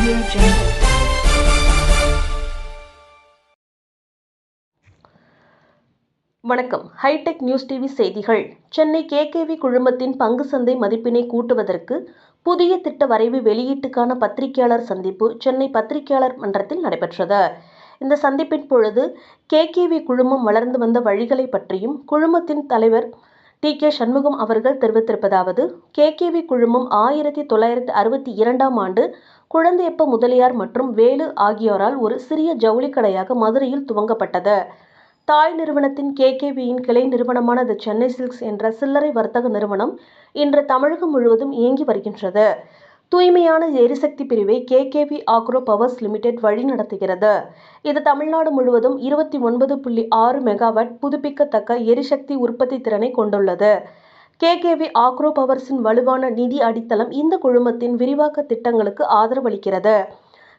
Audio Jungle. வணக்கம். Hitech news TV செய்திகள். Chennai KKV குழுமத்தின் பங்கு சந்தை மதிப்பினை கூட்டுவதற்கு புதிய திட்ட வரைவு வெளியீட்டுக்கான பத்திரிகையாளர் சந்திப்பு சென்னை பத்திரிகையாளர் மன்றத்தில் நடைபெற்றது. இந்த சந்திப்பின் பொழுது கேகேவி குழுமம் வளர்ந்து வந்த வழிகளை பற்றியும் குழுமத்தின் தலைவர் டி.கே. சண்முகம் அவர்கள் தெரிவித்திருப்பதாவது: கேகேவி குழுமம் 1962ஆம் ஆண்டு குழந்தையப்ப முதலியார் மற்றும் வேலு ஆகியோரால் ஒரு சிறிய ஜவுளி கடையாக மதுரையில் துவங்கப்பட்டது. தாய் நிறுவனத்தின் கேகேவியின் கிளை நிறுவனமான தி சென்னை சில்க்ஸ் என்ற சில்லறை வர்த்தக நிறுவனம் இன்று தமிழகம் முழுவதும் இயங்கி வருகின்றது. தூய்மையான எரிசக்தி பிரிவை கேகேவி ஆக்ரோ பவர்ஸ் லிமிடெட் வழிநடத்துகிறது. இது தமிழ்நாடு முழுவதும் 29.6 மெகாவாட் புதுப்பிக்கத்தக்க எரிசக்தி உற்பத்தி திறனை கொண்டுள்ளது. கேகேவி ஆக்ரோ பவர்ஸின் வலுவான நிதி அடித்தளம் இந்த குழுமத்தின் விரிவாக்க திட்டங்களுக்கு ஆதரவளிக்கிறது.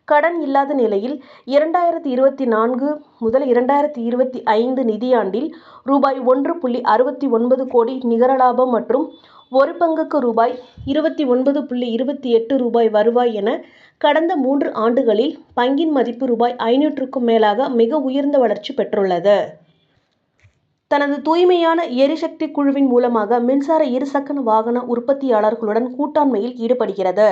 கடன் இல்லாத நிலையில் 2024 முதல் 2025 நிதியாண்டில் ரூபாய் 1.69 கோடி நிகர லாபம் மற்றும் ஒரு பங்குக்கு ரூபாய் 29.28 வருவாய் என கடந்த 3 ஆண்டுகளில் பங்கின் மதிப்பு ரூபாய் 500க்கும் மேலாக மிக உயர்ந்த வளர்ச்சி பெற்றுள்ளது. தனது தூய்மையான எரிசக்தி குழுவின் மூலமாக மின்சார இருசக்கர வாகன உற்பத்தியாளர்களுடன் கூட்டாண்மையில் ஈடுபடுகிறது.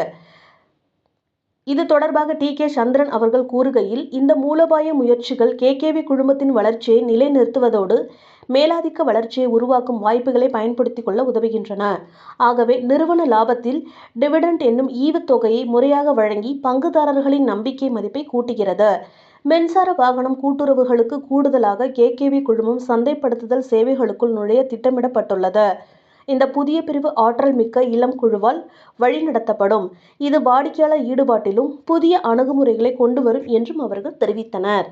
இது தொடர்பாக டி.கே. சந்திரன் அவர்கள் கூறுகையில், இந்த மூலோபாய முயற்சிகள் கேகேவி குழுமத்தின் வளர்ச்சியை நிலைநிறுத்துவதோடு மேலாதிக்க வளர்ச்சியை உருவாக்கும் வாய்ப்புகளை பயன்படுத்திக் கொள்ள உதவுகின்றன. ஆகவே நிறுவன லாபத்தில் டிவிடெண்ட் என்னும் ஈவுத்தொகையை முறையாக வழங்கி பங்குதாரர்களின் நம்பிக்கை மதிப்பை கூட்டுகிறது. மின்சார வாகனம் கூட்டுறவுகளுக்கு கூடுதலாக கேகேவி குழுமம் சந்தைப்படுத்துதல் சேவைகளுக்குள் நுழைய திட்டமிடப்பட்டுள்ளது. இந்த புதிய பிரிவு ஆற்றல் மிக்க இளம் குழுவால் வழிநடத்தப்படும். இது வாடிக்கையாளர் ஈடுபாட்டிலும் புதிய அணுகுமுறைகளை கொண்டு வரும் என்றும் அவர்கள் தெரிவித்தனர்.